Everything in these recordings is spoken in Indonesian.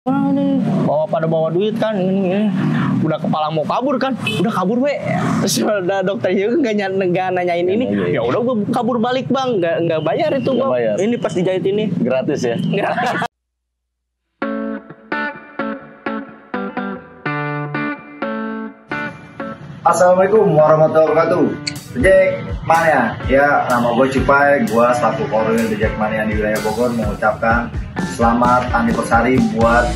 Wah, nih bawa duit kan ini. Udah kepala mau kabur kan, udah kabur we. Terus udah dokter juga nggak nanyain ini. Ya udah gue kabur balik bang, nggak bayar itu bang. Bayar. Ini pas dijahit ini Gratis ya? gratis. Assalamualaikum warahmatullahi wabarakatuh. Jack Mania, ya nama gue Cipai, gue selaku korwil di Jack Mania di wilayah Bogor mengucapkan selamat anniversary buat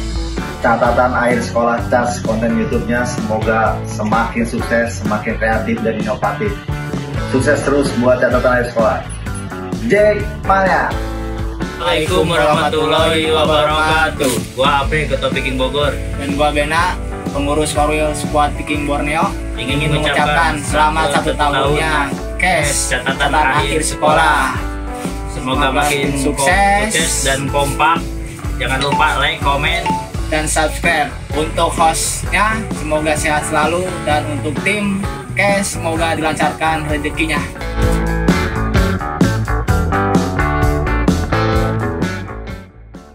catatan akhir sekolah cas konten YouTube-nya. Semoga semakin sukses, semakin kreatif dan inovatif. Sukses terus buat catatan akhir sekolah. Jack Mania. Assalamualaikum warahmatullahi wabarakatuh. Gua Ape, Ketua Viking Bogor. Dan gua Bena, pengurus Korwil Squad Viking Borneo, Ingin mengucapkan selamat 1 tahunnya Kes catatan akhir sekolah. Semoga makin sukses dan kompak. Jangan lupa like, komen, Dan subscribe. Untuk hostnya semoga sehat selalu, dan untuk tim Kes semoga dilancarkan rezekinya.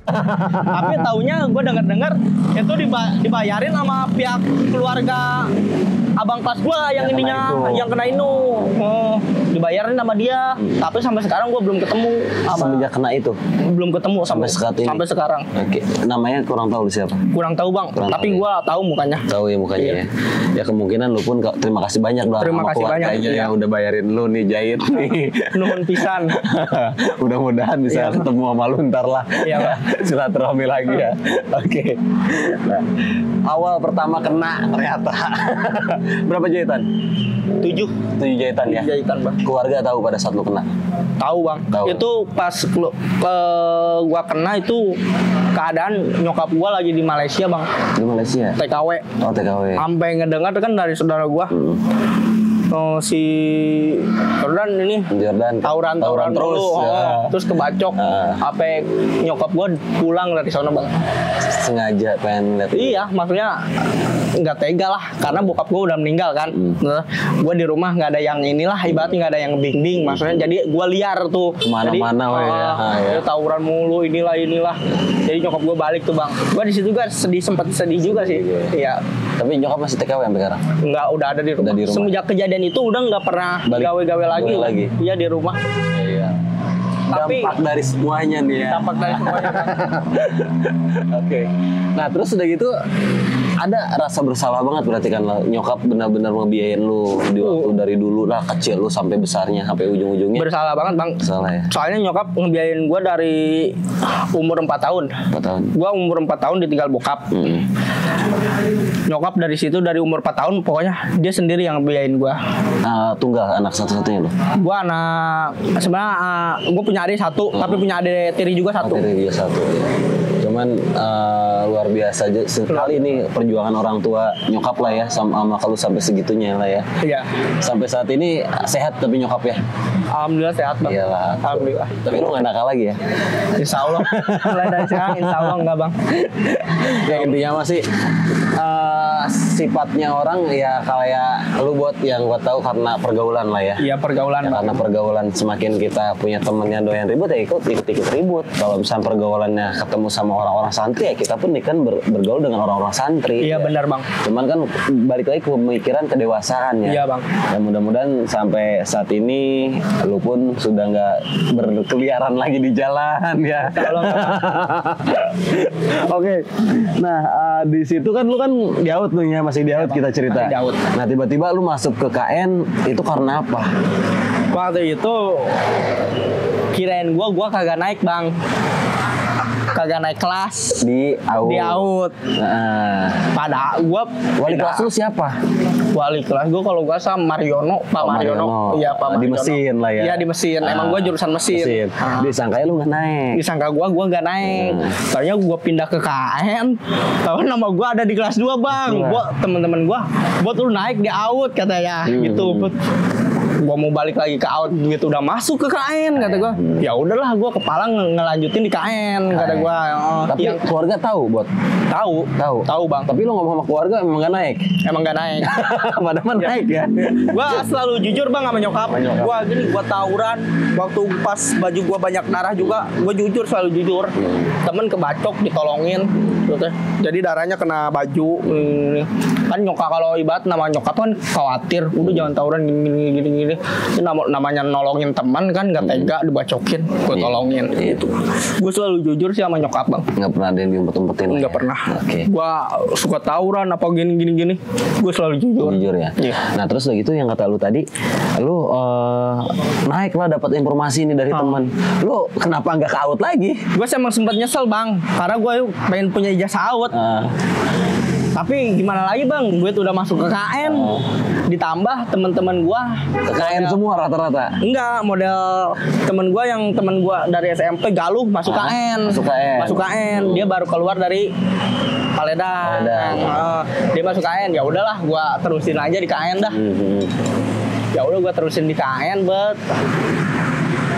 Tapi taunya gue dengar itu dibayarin sama pihak keluarga abang kelas gue yang ininya yang kena itu. Dibayarin sama dia. Tapi sampai sekarang gue belum ketemu sama Semenjak kena itu? belum ketemu Sampai saat ini? sampai sekarang. Oke, namanya kurang tahu siapa? Kurang tahu bang, Kurang tapi tahu ya. gue tahu mukanya. Tahu ya mukanya Iya. ya. Ya kemungkinan lu pun terima kasih banyak lah Terima sama kasih banyak, keluarganya iya. yang udah bayarin lu nih jahit nih. Nuhun pisan. Mudah-mudahan bisa Iya. ketemu sama lu ntar lah. Iya, Pak. Silaturahmi lagi ya. Oke. Nah, awal pertama kena ternyata berapa jahitan? 7 jahitan ya. jahitan bang. Keluarga tahu pada saat lu kena? Tahu bang. Tahu. Itu pas gua kena itu keadaan nyokap gua lagi di Malaysia bang. Di Malaysia. TKW. Oh TKW. Sampai ngedengar kan dari saudara gua. Si Jordan ini Jordan tawuran terus. dulu, Ya. terus kebacok. Apa nyokap gua pulang dari sana bang. Sengaja pengen lihat. Iya, maksudnya nggak tega lah, karena bokap gue udah meninggal kan. Gue di rumah nggak ada yang inilah, ibaratnya nggak ada yang bimbing, maksudnya jadi gue liar tuh. Kemana-mana Jadi, weh, ya. tawuran mulu inilah. Jadi nyokap gue balik tuh bang. Gue di situ juga sempat sedih juga sih. Iya. Tapi nyokap masih TKW sampai sekarang. Nggak, udah ada di rumah. Udah di rumah. Semenjak kejadian itu udah nggak pernah Balik. gawe-gawe lagi. Gawe lagi. Iya di rumah. Iya. Tapi- Dampak dari semuanya nih ya. Dampak dari semuanya. Oke. Nah terus udah gitu ada rasa bersalah banget berarti kan nyokap benar-benar ngebiayain lu di waktu dari dulu lah kecil lu sampai besarnya sampai ujung-ujungnya. Bersalah banget bang. Bersalah ya. Soalnya nyokap ngebiayain gue dari umur 4 tahun. 4 tahun. Gua umur 4 tahun ditinggal bokap. Nyokap dari situ dari umur 4 tahun pokoknya dia sendiri yang biayain gua. Tunggal anak satu-satunya lu. Gua anak sebenarnya gua punya adik satu, tapi punya adik tiri juga satu. Dari dia satu ya. Cuman luar biasa aja sekali ini perjuangan orang tua nyokap lah ya sama kalau sampai segitunya lah ya. Iya. Sampai saat ini sehat tapi nyokap ya. Alhamdulillah sehat bang. Iyalah. Alhamdulillah. Tapi lu gak nakal lagi ya? Insya Allah. Mulai dari sekarang insya Allah enggak bang. Ya intinya masih sifatnya orang ya kayak lu buat yang gua tahu karena pergaulan lah ya. Iya pergaulan Ya, bang. karena pergaulan semakin kita punya temen yang doyan ribut ya ikut ribut. Kalau misalnya pergaulannya ketemu sama orang-orang santri ya kita pun kan bergaul dengan orang-orang santri. Iya ya. benar bang. Cuman kan balik lagi ke pemikiran kedewasaan ya. Iya bang. Dan mudah-mudahan sampai saat ini lu pun sudah nggak berkeliaran lagi di jalan ya. Kalau Oke. Nah, di situ kan lu kan di AUT tuh ya, masih di AUT kita cerita. Masih di AUT. Nah, tiba-tiba lu masuk ke KN itu karena apa? waktu itu kirain gua kagak naik bang. Kagak naik kelas Di AUT. di AUT. Nah, Pada gua wali kelas lu siapa? Wali kelas gue kalau gua sama Mariono, Pak Mariono. Iya, Pak Di Mariono. mesin lah ya. Iya, di mesin. Emang gua jurusan mesin. Disangka lu nggak naik. Disangka gua nggak naik. Soalnya gua pindah ke KN, tahu nama gua ada di kelas 2, Bang. Iya. Gua teman-teman gua, "Bot lu naik di AUT," katanya. Gitu. gua mau balik lagi ke out, duit udah masuk ke KN kata gua. Ya udahlah, gua kepala ngelanjutin di KN kata gua. Tapi Yang keluarga tahu, Bot. tahu bang. Tapi lo ngomong sama keluarga emang gak naik. Emang gak naik. Padahal naik ya. Gua selalu jujur bang sama nyokap. Gua gini, gua tawuran waktu pas baju gua banyak darah juga, gua jujur, selalu jujur. Temen kebacok ditolongin gitu. Jadi darahnya kena baju. Kan nyokap, kalau ibarat nama nyokap kan khawatir, udah jangan tawuran gini. Ini namanya nolongin teman kan, gak tega dibacokin, gua tolongin gitu. Gua selalu jujur sih sama nyokap bang. Nggak pernah ada yang diumpet-umpetin. Nggak pernah. Oke. Gua suka tawuran apa gini. Gua selalu jujur. Jujur ya. Iya. Nah terus udah gitu yang kata lu tadi, lu naik lah dapat informasi ini dari teman. Lu kenapa nggak ke out lagi? Gue emang sempat nyesel bang, karena gue pengen punya ijazah out. Tapi gimana lagi bang, gue udah masuk ke KN, ditambah teman-teman gue Ke KN semua rata-rata. enggak, model temen gue dari SMP Galuh masuk KN. Masuk KN. Dia baru keluar dari Paledang. Dia masuk KN, ya udahlah, gue terusin aja di KN dah. Ya udah, gue terusin di KN bet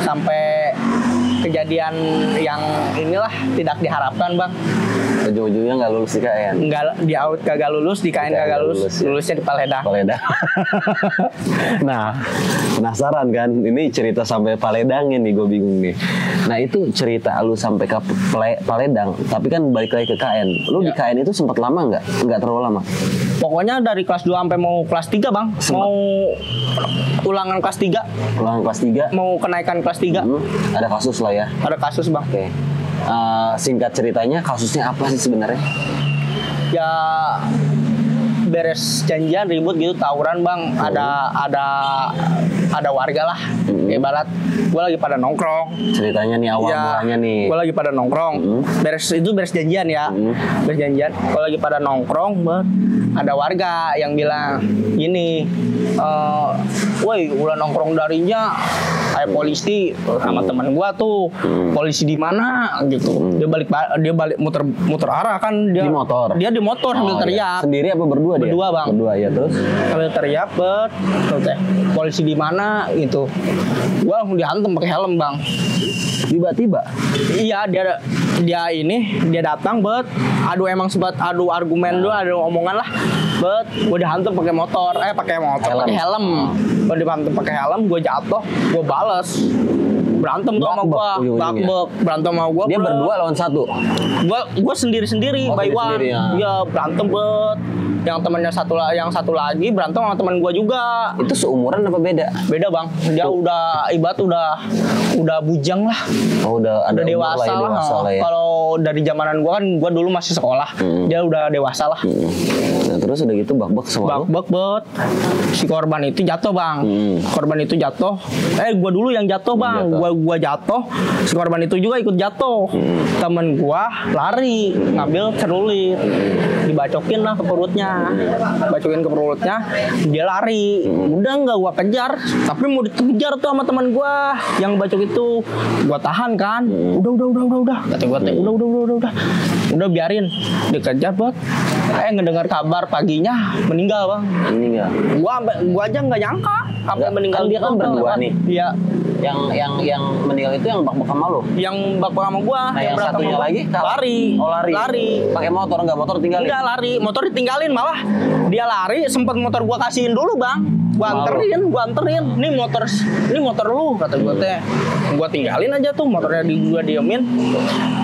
sampai kejadian yang inilah tidak diharapkan bang. Ujung-ujungnya nggak lulus di KN. Enggak, di out kagak lulus, di KN kagak lulus, ya. lulusnya di Paledang. Nah, penasaran kan? Ini cerita sampai Paledang nih, gue bingung nih. Nah itu cerita lu sampai ke Paledang, tapi kan balik lagi ke KN. Lu di KN itu sempat lama nggak? Nggak terlalu lama. Pokoknya dari kelas 2 sampai mau kelas 3 bang. Mau ulangan kelas 3. Ulangan kelas 3. Mau kenaikan kelas 3. Ada kasus lah ya. Ada kasus bang. Oke. Singkat ceritanya kasusnya apa sih sebenarnya? Ya beres janjian ribut gitu, tawuran bang. Ada warga lah. Ibarat gue lagi pada nongkrong. Ceritanya nih awal mulanya nih. Gue lagi pada nongkrong. Beres janjian ya. Beres janjian. Gue lagi pada nongkrong, ada warga yang bilang gini, woi udah nongkrong darinya kayak polisi sama teman gua tuh. Polisi di mana gitu. Dia balik muter arah kan, dia Di motor. Dia di motor sambil teriak. Iya. Sendiri apa berdua dia? Berdua, Bang. Berdua ya, terus Sambil teriak polisi di mana gitu. Gua langsung dihantam pakai helm, Bang. tiba-tiba. Iya, dia datang emang sempat adu argumen dulu, adu omongan lah. Gue dihantam pakai motor, pakai helm. Gue dihantam pakai helm, gue jatuh, gue bales. Berantem tuh sama gue, berantem sama gue. Dia berdua lawan satu. Gue sendiri-sendiri, by one. Iya, berantem Yang satu lagi berantem sama teman gue juga. Itu seumuran apa beda? Beda, Bang. Dia udah bujang lah. Oh, udah ada dewasa lah ya. Kalau dari zamanan gue kan, gue dulu masih sekolah. Dia udah dewasa lah. Nah, terus udah gitu bak-bak sama lu? Bak-bak. Si korban itu jatuh, Bang. Korban itu jatuh. Gue dulu yang jatuh, Bang. Gue jatuh. Si korban itu juga ikut jatuh. Temen gue lari ngambil celurit. Dibacokin lah ke perutnya. Dia lari. Udah nggak gue kejar, tapi mau dikejar tuh sama teman gue yang bacok itu. Gue tahan kan. Udah. Kata gue udah biarin dikejar buat. Ngedengar kabar paginya meninggal, Bang. Gua aja nggak nyangka sampai meninggal. Kan dia kan berdua nih. Iya. Yang meninggal itu yang bak-bak sama lu? Yang bak-bak sama gua. Nah, yang satunya lagi lari. Oh, lari. Pakai motor motor tinggalin? Enggak, lari. Motor ditinggalin malah. Dia lari, sempat motor gua kasihin dulu, Bang. Gua anterin. Ini motor lu, kata gua teh. Gua tinggalin aja tuh motornya, gua diemin.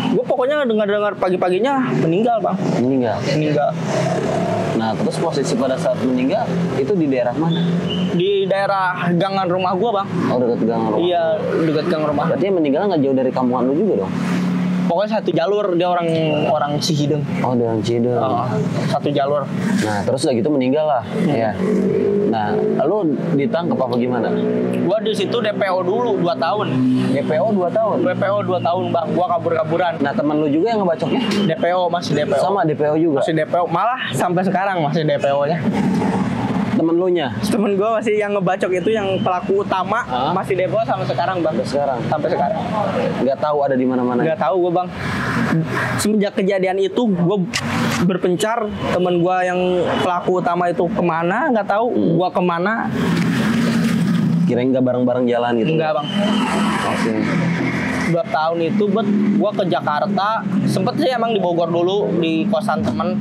Gua pokoknya dengar pagi-paginya meninggal, Bang. Meninggal. Nah, terus posisi pada saat meninggal itu di daerah mana? Di daerah gangan rumah gua, Bang. Oh, dekat gangan rumah. Iya, dekat gang rumah. Berarti yang meninggal nggak jauh dari kampungan lu juga dong? Pokoknya satu jalur, dia orang Cihideng. Oh, dia orang Cihideng. Satu jalur. Nah, terus udah gitu meninggal lah. Ya. Nah, lu ditangkap apa gimana? Gua di situ DPO dulu 2 tahun. DPO 2 tahun? DPO 2 tahun, Bang. Gua kabur-kaburan. Nah, teman lu juga yang ngebacoknya? Masih DPO. Sama DPO juga? Masih DPO. Malah sampai sekarang masih DPO-nya. Temen lu nya? Temen gue masih yang ngebacok itu, yang pelaku utama, masih DPO sampai sekarang, Bang. Sampai sekarang. Nggak tahu ada di mana-mana? Nggak tahu gue, Bang. Semenjak kejadian itu gue berpencar. Temen gue yang pelaku utama itu kemana nggak tahu. Gue kemana Kirain nggak bareng-bareng jalan gitu. Enggak bang. Oke. 2 tahun itu gue ke Jakarta, sempet sih emang di Bogor dulu di kosan temen.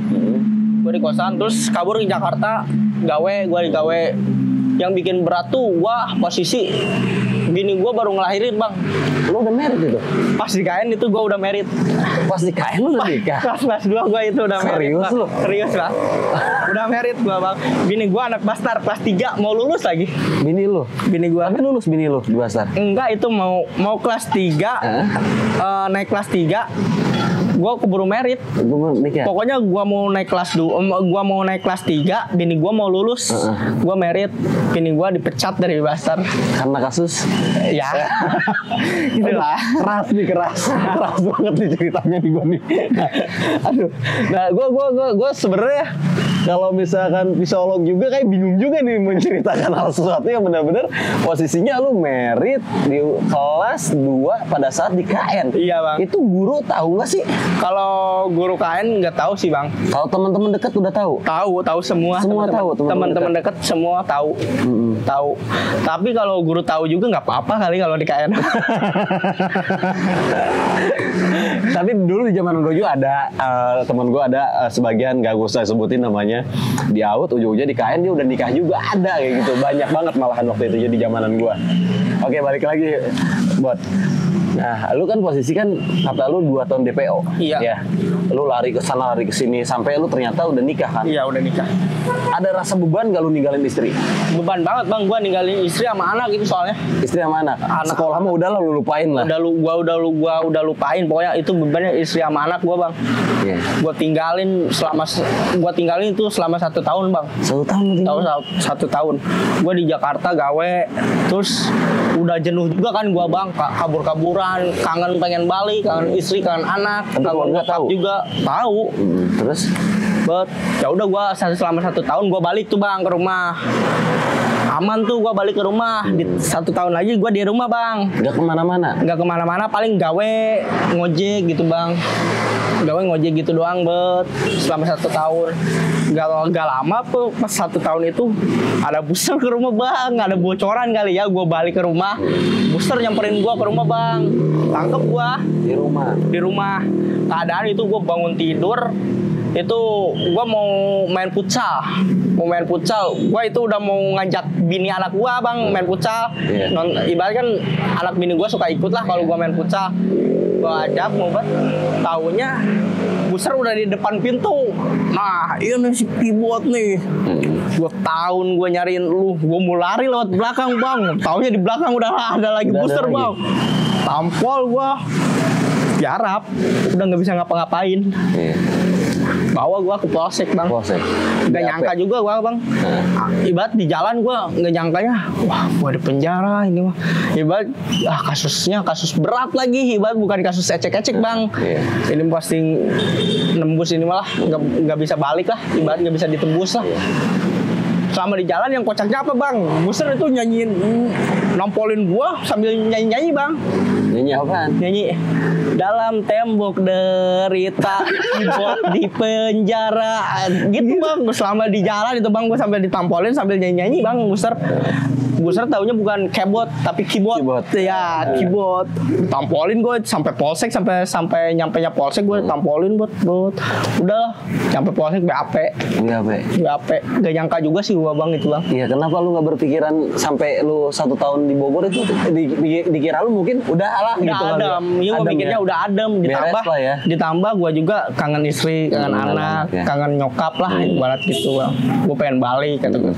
Gue di kosan, terus kabur ke Jakarta, gue di gawe. Yang bikin berat tuh posisi bini gue baru ngelahirin bang. Lu udah married itu? Pas di KN itu gue udah married. Pas di KN lu udah nikah? Kelas 2 gue itu udah married. Serius Bang. lu? Serius lah. Udah married gue bang. Bini gue anak Bastar kelas 3 mau lulus lagi. Bini lu? Bini gue. Tapi lulus bini lu di Bastar? Enggak, itu mau kelas 3 naik kelas 3 gue keburu merit. Gue mau nikah. Pokoknya gue mau naik kelas 3, bini gue mau lulus. Gue merit, bini gue dipecat dari Bastar. Karena kasus? Ya. Itulah. Keras banget nih ceritanya nih gue nih. Aduh. Nah, gue sebenarnya kalau misalkan psikolog juga kayak bingung juga nih menceritakan hal sesuatu yang benar-benar posisinya lu merit di kelas 2 pada saat di KN. Iya bang. Itu guru tahu nggak sih? Kalau guru KN nggak tahu sih bang. Kalau teman-teman dekat udah tahu? Tahu semua. Semua tahu. Teman-teman dekat semua tahu. Tahu. Tapi kalau guru tahu juga nggak apa-apa kali kalau di KN. Tapi dulu di zaman gue juga ada teman gue ada sebagian gak usah sebutin namanya, di out ujung-ujungnya di KN dia udah nikah juga, ada kayak gitu, banyak banget malahan waktu itu jadi zamanan gue. Oke, balik lagi buat. Nah, lu kan posisi kan kata lu 2 tahun DPO. Iya. Ya. Lu lari ke sana lari ke sini sampai lu ternyata udah nikah kan? Iya udah nikah. Ada rasa beban gak lu ninggalin istri? Beban banget bang, gua ninggalin istri sama anak itu soalnya. Istri sama anak. Sekolah mah udah lu lupain lah. Gua udah lupain, pokoknya itu bebannya istri sama anak gua bang. Yeah. Gua tinggalin itu selama 1 tahun bang. 1 tahun lu tinggal? 1 tahun. Gua di Jakarta gawe, terus udah jenuh juga kan gua bang, kabur-kaburan, kangen pengen balik, kangen istri, kangen anak, tapi keluarga tahu juga tahu. Terus ya udah gua selama 1 tahun gua balik tuh bang ke rumah. Aman tuh gua balik ke rumah. Di 1 tahun lagi gua di rumah bang. Nggak kemana-mana, paling gawe ngojek gitu bang. Gawe ngojek gitu doang selama 1 tahun. Gak lama tuh pas 1 tahun itu ada booster ke rumah bang, ada bocoran kali ya. Gua balik ke rumah, booster nyamperin gua ke rumah bang, tangkep gua di rumah. Keadaan itu gua bangun tidur, itu gua mau main futsal. Gua itu udah mau ngajak bini anak gua bang main futsal. Ibarat kan anak bini gua suka ikut lah kalau gua main futsal. Gua ajak mau taunya booster udah di depan pintu. Nah, ini si keyboard nih. 2 tahun gue nyariin lu, gue mau lari lewat belakang bang. Taunya di belakang udah ada lagi booster bang. Tampol gue, tiarap, udah nggak bisa ngapa-ngapain. Bawa gue ke polsek bang. Gak nyangka juga gue bang. Ibarat di jalan gue nggak nyangkanya, wah gue di penjara ini mah. Ibarat kasusnya kasus berat lagi. Ibarat bukan kasus ecek-ecek bang. Ini pasti nembus ini malah nggak bisa balik lah. Ibarat nggak bisa ditembus lah. Selama di jalan yang kocaknya apa bang? Booster itu nyanyiin, nampolin gua sambil nyanyi-nyanyi bang. Nyanyi apaan? Nyanyi dalam tembok derita, keyboard di penjara, gitu bang. Selama di jalan itu bang, gua sambil ditampolin sambil nyanyi-nyanyi bang. Booster taunya bukan keyboard tapi keyboard. Ya keyboard. Tampolin gue sampai polsek, sampai nyampenya polsek gue tampolin buat. Udah sampai polsek BAP. Gak nyangka juga sih gua bang itu bang. Iya, kenapa lu nggak berpikiran sampai lu 1 tahun di Bogor itu dikira lu mungkin udah alah gitu kan? Iya, gua mikirnya udah adem. Ditambah gua juga kangen istri, kangen anak, kangen nyokap lah ibarat gitu bang. Gua pengen balik kata gue.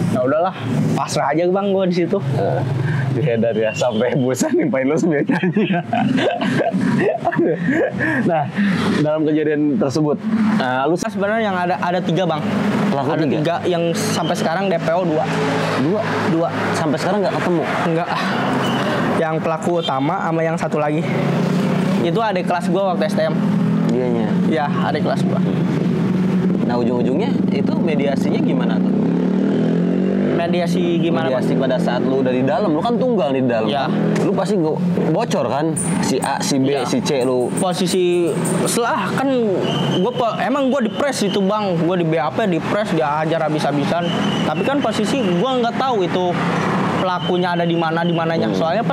Ya udahlah, pasrah aja bang gue di situ. Dari sampai bosan nimpain lu sambil nyanyi. Nah, dalam kejadian tersebut, lu sebenarnya yang ada 3 bang. Ada 3 yang sampai sekarang DPO 2. Sampai sekarang nggak ketemu? Enggak. Yang pelaku utama sama yang satu lagi. Itu adik kelas gue waktu STM. Dianya? Ya, adik kelas gue. Nah, ujung-ujungnya itu mediasinya gimana tuh? Mediasi gimana? Mediasi pada saat lu udah di dalam, lu kan tunggal di dalam. Ya. Lu pasti bocor kan? Si A, si B, si C lu. Posisi setelah kan emang gue di press itu bang, gue di BAP di press diajar habis-habisan. Tapi kan posisi gue nggak tahu itu pelakunya ada di mananya. Soalnya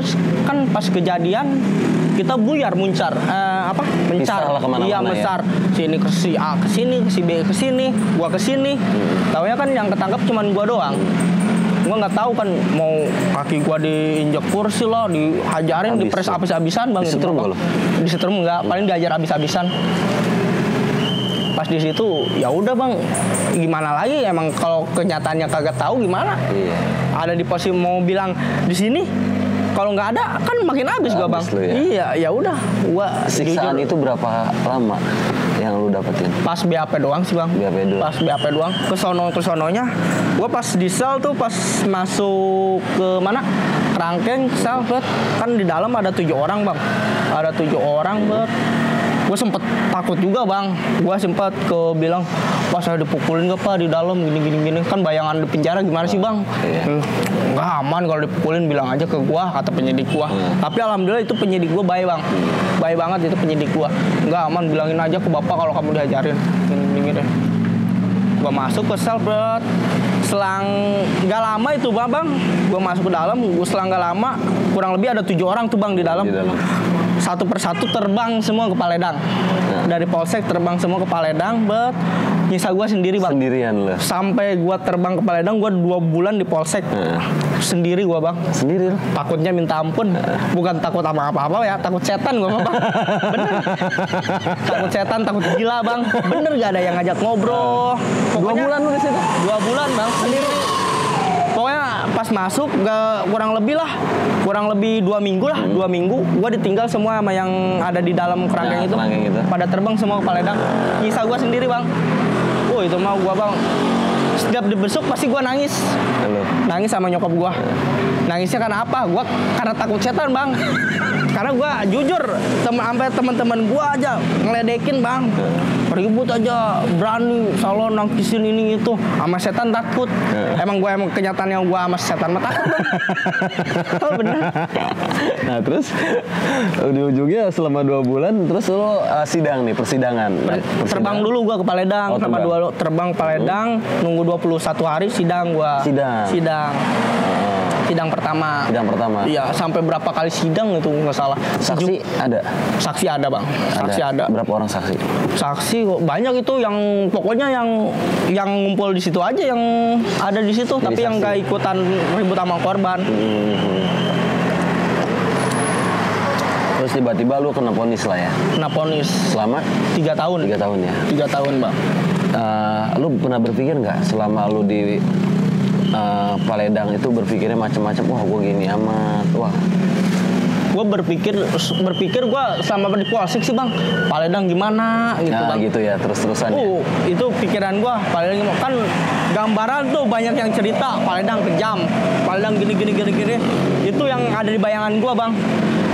pas kejadian kita buyar mencar. Mencar. Pisah lah kemana-mana iya, ya. besar. Sini ke si A ke sini, ke si B ke sini, gua ke sini. Taunya kan yang ketangkep cuman gua doang. Gua nggak tahu kan mau kaki gua diinjek kursi lah, dihajarin, Habis dipres tuh. habis-habisan bang. Disetrum nggak lo? Disetrum nggak, paling diajar habis-habisan. Pas di situ ya udah bang, gimana lagi emang kalau kenyataannya kagak tahu gimana. Iya. Ada di posisi mau bilang di sini, kalau nggak ada kan makin habis gua bang. Habis lu ya? Iya, ya udah gua Siksaan jujur, itu berapa lama yang lu dapetin? pas BAP doang sih bang. BAP doang. Pas BAP doang. Kesononya, gua pas di sel tuh pas masuk ke mana? Kerangkeng sel, bet. Kan di dalam ada 7 orang bang. Ada 7 orang, bet. Gue sempet takut juga bang. Gue sempet bilang, pas saya dipukulin gak pak di dalam gini. Kan bayangan di penjara gimana sih bang? Iya. Nggak aman kalau dipukulin, bilang aja ke gua, kata penyidik gua. Tapi alhamdulillah itu penyidik gua baik bang, baik banget itu penyidik gua. Nggak aman, bilangin aja ke bapak kalau kamu diajarin gini deh. Gua masuk ke sel, bro. Selang nggak lama itu bang, gua masuk ke dalam, gua selang nggak lama, kurang lebih ada 7 orang tuh bang di dalam. Di dalam. Satu persatu terbang semua ke Paledang. Dari Polsek terbang semua ke Paledang, bet. Nyisa gua sendiri bang. Sendirian lo. Sampai gua terbang ke Paledang, gua 2 bulan di Polsek. Sendiri gua bang. Sendiri lo. Takutnya minta ampun. Bukan takut sama apa-apa ya, takut setan gua mah bang. Bener. Takut setan, takut gila bang. Bener, gak ada yang ngajak ngobrol. 2 bulan lu di situ? 2 bulan bang, sendiri. Pokoknya pas masuk gak kurang lebih 2 minggu lah, 2 minggu gua ditinggal semua sama yang ada di dalam kerangkeng Nah, itu. kerangkeng itu. Pada terbang semua ke Paledang. Nyisa gua sendiri bang. Itu mau gua bang. Setiap dibesuk pasti gua nangis. Halo. Nangis sama nyokap gua. Nangisnya karena apa? Gua karena takut setan bang. Karena gua jujur, sampai teman-teman gua aja ngeledekin bang. Ribut aja, berani, selalu nangkisin ini itu. Sama setan takut. Emang kenyataan yang gua sama setan mah takut bang. Oh bener. Nah terus di ujungnya selama 2 bulan terus lo sidang nih, persidangan. Terbang dulu gua ke Paledang, Oh, sama terbang Paledang, nunggu 21 hari sidang gua. Sidang pertama. Sidang pertama. Iya, sampai berapa kali sidang itu nggak salah. Saksi ada? Saksi ada bang. Saksi ada. Berapa orang saksi? Saksi kok banyak itu, yang pokoknya yang ngumpul di situ aja yang ada di situ, Jadi tapi yang saksi. nggak ikutan ribut sama korban. Terus tiba-tiba lu kena vonis lah ya? Kena vonis Selama 3 tahun. 3 tahun ya? 3 tahun bang. Lu pernah berpikir nggak selama lu di Paledang itu berpikirnya macam-macam, wah gue gini amat, wah Gue berpikir gue selama di Polsek sih bang, Paledang gimana gitu nah bang. gitu ya, terus-terusan ya? Itu pikiran gue, Paledang gimana. Kan gambaran tuh banyak yang cerita Paledang kejam, Paledang gini. Itu yang ada di bayangan gue bang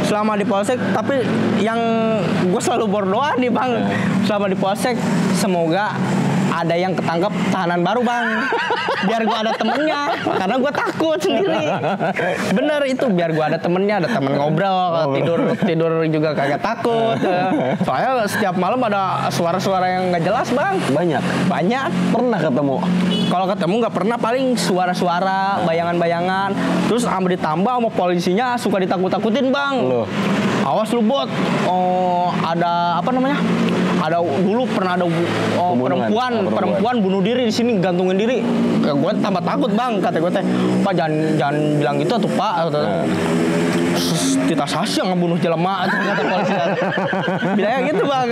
selama di Polsek. Tapi yang gue selalu berdoa nih bang, selama di Polsek semoga ada yang ketangkep tahanan baru bang, biar gue ada temennya, karena gue takut sendiri. Bener itu, biar gue ada temennya, ada temen ngobrol, tidur juga kagak takut. Soalnya setiap malam ada suara-suara yang nggak jelas bang. Banyak. Pernah ketemu? Kalau ketemu nggak pernah, paling suara-suara, bayangan-bayangan. Terus ditambah sama polisinya suka ditakut-takutin bang. Loh. Awas lu bot. Ada apa namanya? Ada dulu pernah ada perempuan bunuh diri di sini, gantungin diri. Gue tambah takut bang, kata gue teh. Pak jangan bilang gitu tuh pak. Kita sasya ngebunuh jelema, kata polisi. Bilangnya gitu bang.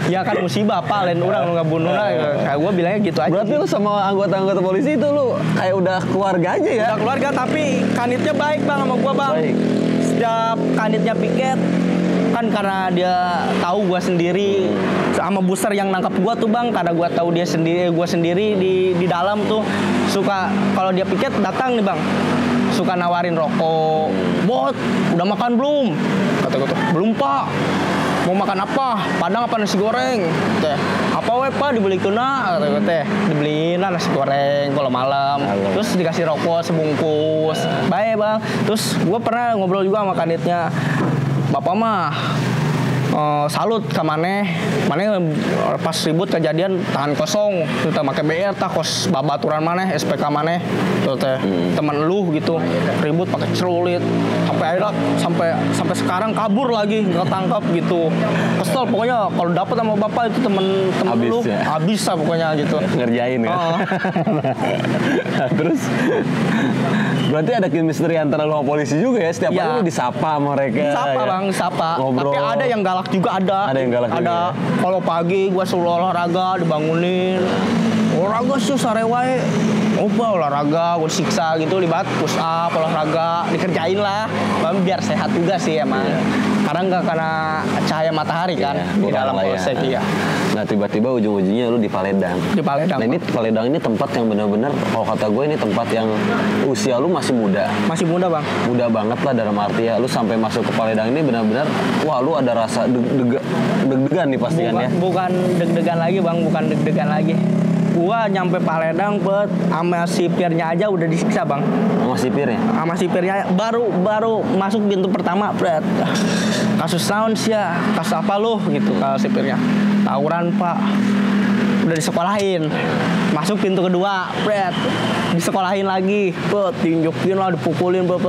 Ya kan musibah pak, lain orang lu nggak bunuh lah. Kayak gue bilangnya gitu aja. Berarti lu sama anggota-anggota polisi itu lu kayak udah keluarga aja ya? Udah keluarga, tapi kanitnya baik bang sama gue bang. Baik. Setiap kanitnya piket, kan karena dia tahu gue sendiri sama buser yang nangkap gue tuh bang, karena gue tahu dia sendiri, gue sendiri di dalam tuh suka kalau dia piket datang nih bang, suka nawarin rokok. Bot, udah makan belum? Kata gue tuh, belum pak. Mau makan apa? Padang apa nasi goreng? Teh, apa weh pak dibeli tuna? Kata gue teh, dibeliin lah nasi goreng kalau malam. Terus dikasih rokok sebungkus. Baik bang. Terus gue pernah ngobrol juga sama kanitnya. Bapak mah salut ke maneh pas ribut kejadian tahan kosong kita make BR tah kos babaturan maneh SPK maneh tuh teh temen lu gitu ribut pakai celurit sampai akhirnya sampai sekarang kabur lagi nggak tangkap gitu kesel pokoknya kalau dapat sama bapak itu temen Habis lu ya? habis lah pokoknya gitu. Ngerjain ya. Nah, terus berarti ada chemistry antara lu sama polisi juga ya, setiap Iya. hari lu disapa sama mereka. Disapa ya? bang, disapa. Ngobrol. Tapi ada yang galak juga ada. Ada yang galak juga Ada ya? kalau pagi gua suruh olahraga dibangunin. Olahraga sih sore wae. Olahraga, gua siksa gitu libat push up, olahraga dikerjain lah. Bang biar sehat juga sih emang. Karena nggak kena cahaya matahari kan Iya, di kurang dalam lah ya. polsek ya. Nah tiba-tiba ujung-ujungnya lu di Paledang. Di Paledang. Nah ini Paledang ini tempat yang benar-benar kalau kata gue ini tempat yang usia lu masih muda. Masih muda bang. Muda banget lah dalam arti ya lu sampai masuk ke Paledang ini benar-benar wah lu ada rasa deg-degan nih pastikan ya. Bukan deg-degan lagi bang, bukan deg-degan lagi. Gua nyampe Paledang bet sama sipirnya aja udah disiksa bang. Sama sipirnya. Sama sipirnya baru masuk pintu pertama Pret. Kasus naon sih ya, kasus apa lu gitu kalau sipirnya. Tawuran pak, udah disekolahin. Masuk pintu kedua Pret, disekolahin lagi bet, tinjukin lah, dipukulin bet.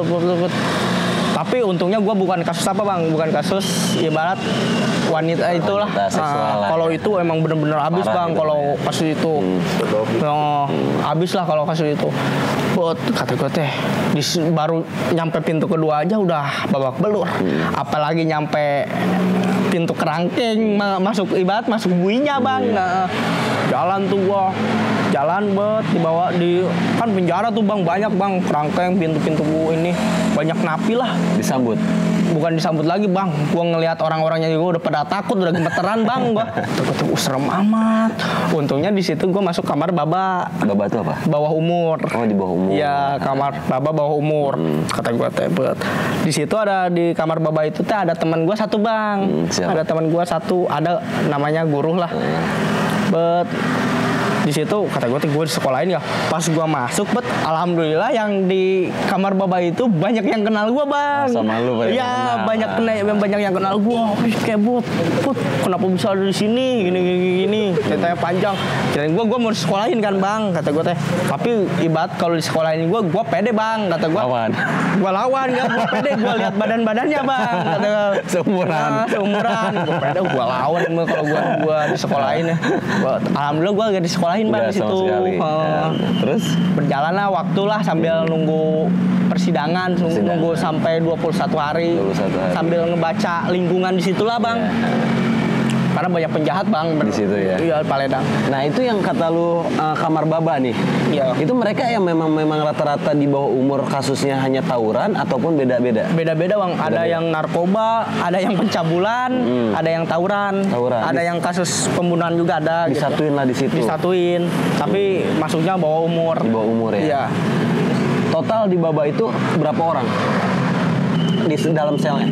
Tapi untungnya gue bukan kasus apa bang, bukan kasus ibarat wanita itulah. Wanita seksual lah. Kalau itu emang bener-bener habis Parah bang, gitu kalau ya. kasus itu. Habis lah kalau kasus itu. Buat kata gue teh, baru nyampe pintu kedua aja udah babak belur. Apalagi nyampe pintu kerangkeng, masuk ibarat masuk buinya bang. Nah, jalan tuh gua. Jalan bet dibawa di kan penjara tuh bang, banyak bang kerangkeng pintu-pintu ini banyak napi lah. Disambut. Bukan disambut lagi bang, gua ngelihat orang-orangnya juga udah pada takut, udah gemeteran bang gua. Tuh serem amat. Untungnya di situ gua masuk kamar baba. Baba itu apa? Bawah umur. Oh di bawah umur. Iya, kamar baba bawah umur. Kata gua teh bet. Di situ ada di kamar baba itu teh ada teman gua satu bang. Siapa? Ada teman gua satu, ada namanya Guruh lah. Bet. Di situ kata gue disekolahin ya. Pas gue masuk bet, alhamdulillah yang di kamar baba itu banyak yang kenal gue bang. Sama lu banyak yang Iya kenal. banyak yang kenal gue. Kayak put kenapa bisa ada di sini gini. Ceritanya panjang. Kirain gue mau disekolahin kan bang, kata gue teh. Tapi ibarat kalau disekolahin gue pede bang, kata gue. Lawan. Gue lawan ya, gue pede. Gue lihat badannya bang, kata gue. Seumuran. Seumuran. Gue pede, gue lawan kalau gue disekolahin ya. Alhamdulillah gue gak disekolahin bang Ya, di situ. sama sekali. Ya. Terus Berjalanlah waktu lah sambil nunggu persidangan, nunggu sampai 21 hari. 21 hari. Sambil ngebaca lingkungan di situlah bang. Karena banyak penjahat bang Di situ ya? Iya, Paledang. nah itu yang kata lu kamar baba nih. Iya. Itu mereka yang memang rata-rata di bawah umur kasusnya hanya tawuran ataupun beda-beda? Beda-beda bang, ada Beda-beda. yang narkoba, ada yang pencabulan, ada yang tawuran, Tawuran. ada yang kasus pembunuhan juga ada. Disatuin lah di situ. Disatuin, tapi masuknya bawah umur. Di bawah umur ya? Iya. Total di baba itu berapa orang? Di dalam selnya?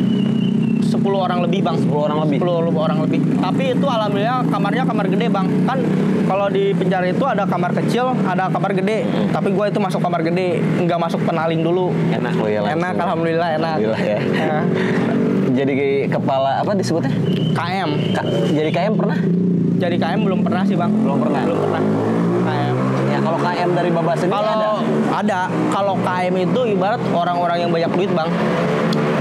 10 orang lebih bang. 10 orang lebih? 10 orang lebih. Tapi itu alhamdulillah kamarnya kamar gede bang. Kan kalau di penjara itu ada kamar kecil, ada kamar gede. Tapi gue itu masuk kamar gede, nggak masuk penaling dulu. Enak lo ya langsung. Enak, alhamdulillah enak. Alhamdulillah ya. Ya. Jadi kepala apa disebutnya? KM. Jadi KM pernah? Jadi KM belum pernah sih bang. Belum pernah? Belum pernah. KM. Ya kalau KM dari baba sendiri Kalau ada, kalau KM itu ibarat orang-orang yang banyak duit bang.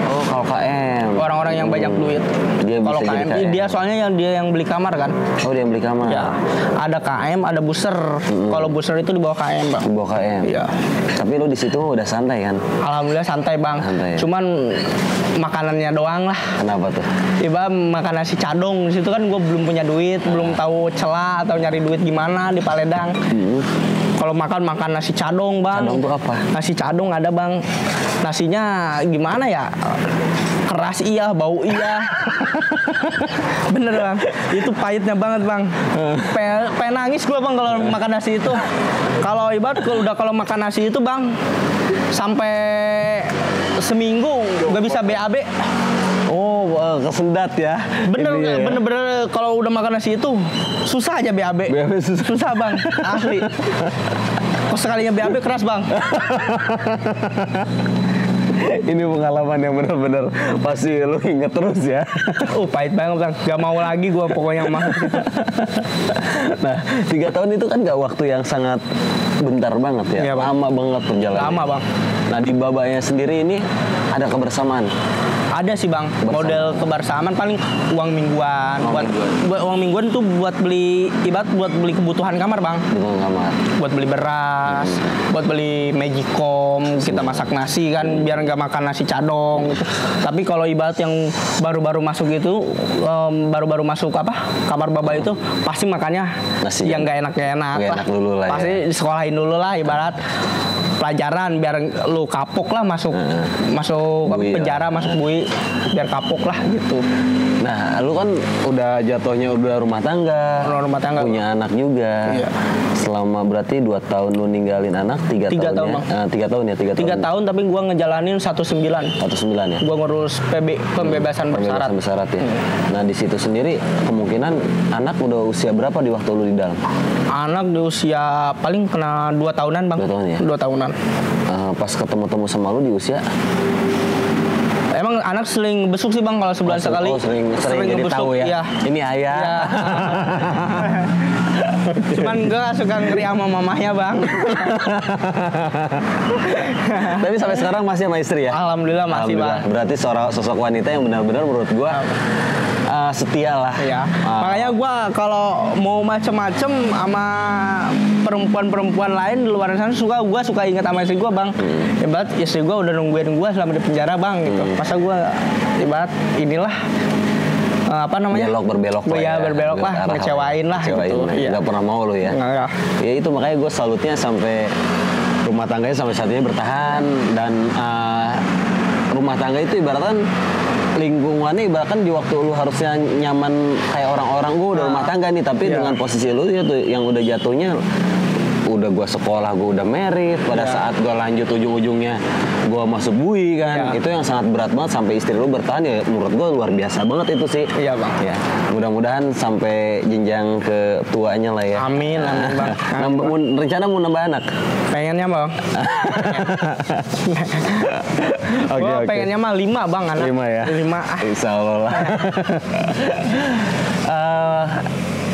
Oh kalau KM. Orang-orang yang banyak duit. Dia Kalau bisa jadi KM. dia soalnya dia yang beli kamar kan. Oh dia yang beli kamar. Ya. Ada KM, ada buser. Kalau buser itu di bawah KM bang. Di bawah KM. Iya. Tapi lu di situ udah santai kan? Alhamdulillah santai bang. Santai ya? Cuman makanannya doang lah. Kenapa tuh? Tiba makan nasi cadong di situ kan gue belum punya duit, belum tahu celah atau nyari duit gimana di Paledang. Kalau makan nasi cadong bang. Cadong tuh apa? Nasi cadong ada bang. Nasinya gimana ya? Keras iya, bau iya. Bener bang. Itu pahitnya banget bang. Pengen nangis gue bang kalau makan nasi itu. Kalau ibarat kalau makan nasi itu bang, sampai seminggu gak bisa BAB. Oh kesendat ya? Bener, Ini ya? bener kalau udah makan nasi itu susah aja BAB. BAB susah. Susah bang, asli. Kok sekalinya BAB keras bang. Ini pengalaman yang benar-benar pasti lu inget terus ya. Pahit banget bang. Gak mau lagi gue pokoknya masuk situ. Nah, 3 tahun itu kan gak waktu yang sangat bentar banget ya. Iya, Bang. Lama banget perjalanan. Lama bang. Nah, di babanya sendiri ini ada kebersamaan. Ada sih bang, Kebersamaan. model kebersamaan paling uang mingguan. Buat uang mingguan tuh buat beli ibarat buat beli kebutuhan kamar bang. Di dalam kamar. Buat beli beras, buat beli magicom, kita masak nasi kan biar nggak makan nasi cadong gitu. Tapi kalau ibarat yang baru-baru masuk itu, baru-baru masuk kamar baba itu pasti makannya Nasi yang nggak enak Nggak enak dulu lah ya. Pasti disekolahin dulu lah ibarat pelajaran biar lu kapok lah masuk Bui penjara, masuk bui biar kapok lah gitu. Nah, lu kan udah jatuhnya udah rumah tangga. Rumah tangga. Punya anak juga. Iya. Selama berarti 2 tahun lu ninggalin anak, 3 Tiga tahun tahun, ya. Bang. 3 tahun ya, 3 tahun. 3 tahun tapi gua ngejalanin 19. 19 ya. Gua ngurus pembebasan bersyarat. Pembebasan bersyarat ya. Nah, di situ sendiri kemungkinan anak udah usia berapa di waktu lu di dalam? Anak di usia paling kena 2 tahunan bang. 2 tahun ya? 2 tahunan. Pas ketemu-temu sama lu di usia Emang anak sering besuk sih bang kalau sebulan sekali. sering jadi ngebesuk, tahu ya. Iya. Ini ayah. Iya. Cuman gue suka ngeri sama mamahnya bang. Tapi sampai sekarang masih sama istri ya? Alhamdulillah masih Alhamdulillah. bang. Berarti seorang sosok wanita yang benar-benar menurut gua setia lah. Ya. Makanya gue kalau mau macem-macem sama perempuan-perempuan lain di luar sana gue suka ingat sama istri gue bang. Ibarat istri gue udah nungguin gue selama di penjara bang gitu. Masa gue ibarat inilah apa namanya? Berbelok lah ya, berbelok lah, Arah- ngecewain lah gitu. Iya. Nggak pernah mau lu ya. Nggak. Ya itu makanya gue salutnya sampai rumah tangganya sampai saat ini bertahan dan rumah tangga itu ibaratkan lingkungannya ibaratkan di waktu lu harusnya nyaman kayak orang-orang gue udah rumah tangga nih tapi Iya. dengan posisi lu itu yang udah jatuhnya udah gua sekolah gua udah merit pada saat gua lanjut ujung-ujungnya gua masuk bui kan itu yang sangat berat banget sampai istri lu bertahan ya menurut gua luar biasa banget itu sih. Iya bang. Ya mudah-mudahan sampai jenjang ke tuanya lah ya. Amin, amin bang. Rencana mau nambah anak? Pengennya bang. Gua pengennya mah 5 bang anak. 5 ya? 5. Insya Allah lah.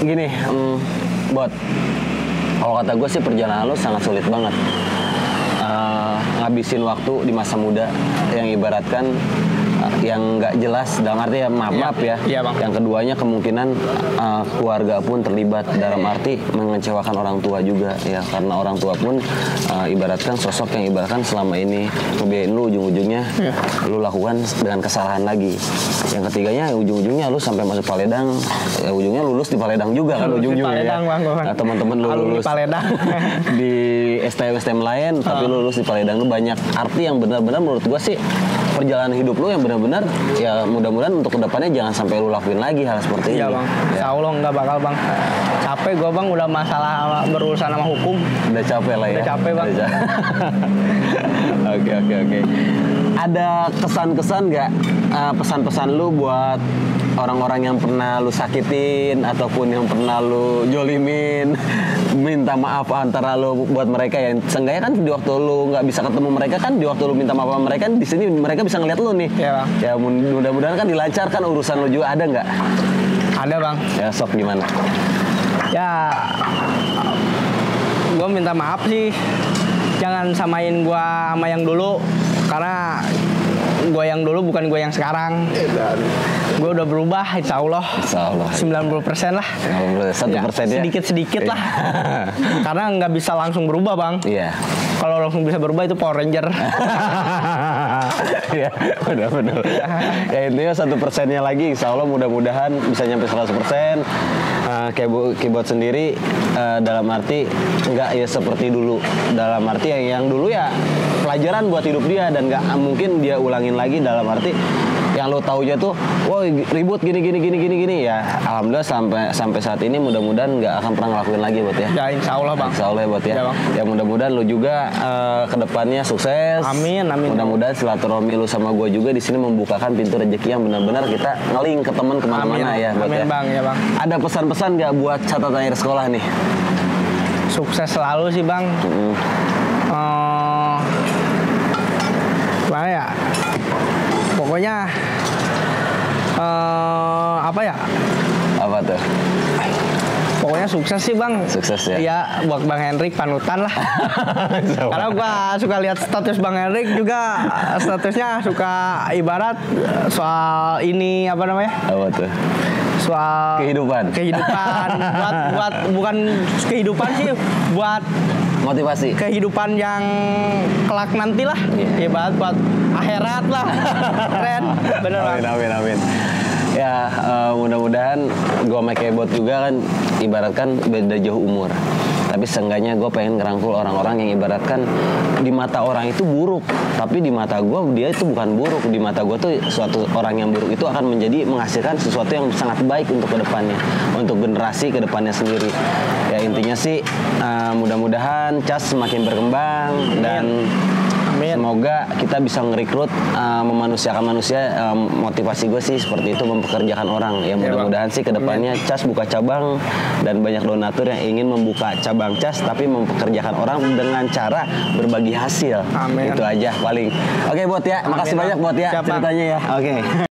Gini, Bot. Kalau kata gue sih perjalanan lo sangat sulit banget. Ngabisin waktu di masa muda yang ibaratkan yang nggak jelas dalam arti ya maaf ya. Iya, Bang. Yang keduanya kemungkinan keluarga pun terlibat dalam arti mengecewakan orang tua juga ya karena orang tua pun ibaratkan sosok yang ibaratkan selama ini ngebiayain lu ujung-ujungnya lu lakukan dengan kesalahan lagi. Yang ketiganya ujung-ujungnya lu sampai masuk Paledang ya ujungnya lulus di Paledang juga kan Lulus di ujung-ujungnya Paledang, ya. Bang, Bang. Nah, teman-teman lu Alumni lulus Paledang. di STM lain tapi lu lulus di Paledang lu banyak arti yang benar-benar menurut gua sih perjalanan hidup lu yang benar-benar ya mudah-mudahan untuk kedepannya jangan sampai lu lakuin lagi hal seperti ini. Iya bang. Ya. Insya Allah nggak bakal bang. Capek gue bang udah masalah berurusan sama hukum. Udah capek lah ya. Udah capek, Bang. Oke. Ada kesan-kesan nggak pesan-pesan lu buat orang-orang yang pernah lu sakitin ataupun yang pernah lu jolimin minta maaf antara lu buat mereka ya seenggaknya kan di waktu lu nggak bisa ketemu mereka kan di waktu lu minta maaf sama mereka di sini mereka bisa ngeliat lu nih. Iya, Bang. Ya mudah-mudahan kan dilancarkan urusan lu juga ada nggak? Ada bang. Ya sok gimana? Ya gue minta maaf sih. Jangan samain gue sama yang dulu karena gue yang dulu bukan gue yang sekarang. Gue udah berubah, insya Allah. Insya Allah. 90% lah. 1% ya. Sedikit-sedikit lah. Karena nggak bisa langsung berubah bang. Iya. Kalau langsung bisa berubah itu Power Ranger. Ya, benar-benar. Ya intinya 1%-nya lagi, insya Allah mudah-mudahan bisa nyampe 100%. Keyboard sendiri dalam arti nggak ya seperti dulu. Dalam arti yang dulu ya pelajaran buat hidup dia dan nggak mungkin dia ulangin lagi dalam arti yang lo taunya tuh, wah ribut gini ya. Alhamdulillah sampai saat ini mudah-mudahan nggak akan pernah ngelakuin lagi buat ya. Ya insya Allah bang. Insya Allah ya buat ya. Ya, Bang. Ya mudah-mudahan lo juga kedepannya sukses. Amin. Mudah-mudahan silaturahmi lu sama gue juga di sini membukakan pintu rezeki yang benar-benar kita ngeling ke teman kemana-mana ya. Buat Amin ya. bang, ya bang. Ada pesan-pesan nggak buat catatan akhir sekolah nih? Sukses selalu sih bang. Gimana gimana ya? Pokoknya apa ya? Apa tuh? Pokoknya sukses sih Bang. Sukses ya? Iya, buat Bang Hendrik panutan lah. Karena gua suka lihat status Bang Hendrik juga, statusnya suka ibarat soal ini apa namanya? Apa tuh? Soal Kehidupan. buat bukan kehidupan sih, buat Motivasi. kehidupan yang kelak nanti lah. Iya. Ibarat buat akhirat lah. Keren. Bener Bang. Amin. Ya mudah-mudahan gue sama Kebot juga kan ibaratkan beda jauh umur. Tapi seenggaknya gue pengen ngerangkul orang-orang yang ibaratkan di mata orang itu buruk. Tapi di mata gue dia itu bukan buruk. Di mata gue tuh suatu orang yang buruk itu akan menghasilkan sesuatu yang sangat baik untuk kedepannya. Untuk generasi kedepannya sendiri. Ya intinya sih mudah-mudahan CAS semakin berkembang. Dan semoga kita bisa ngerekrut memanusiakan manusia. Motivasi gue sih seperti itu, mempekerjakan orang. Ya mudah-mudahan sih kedepannya CAS buka cabang dan banyak donatur yang ingin membuka cabang CAS tapi mempekerjakan orang dengan cara berbagi hasil. Amin. Itu aja paling. Oke Bot ya, makasih banyak Bot ya Siap, Bang. ceritanya ya. Oke.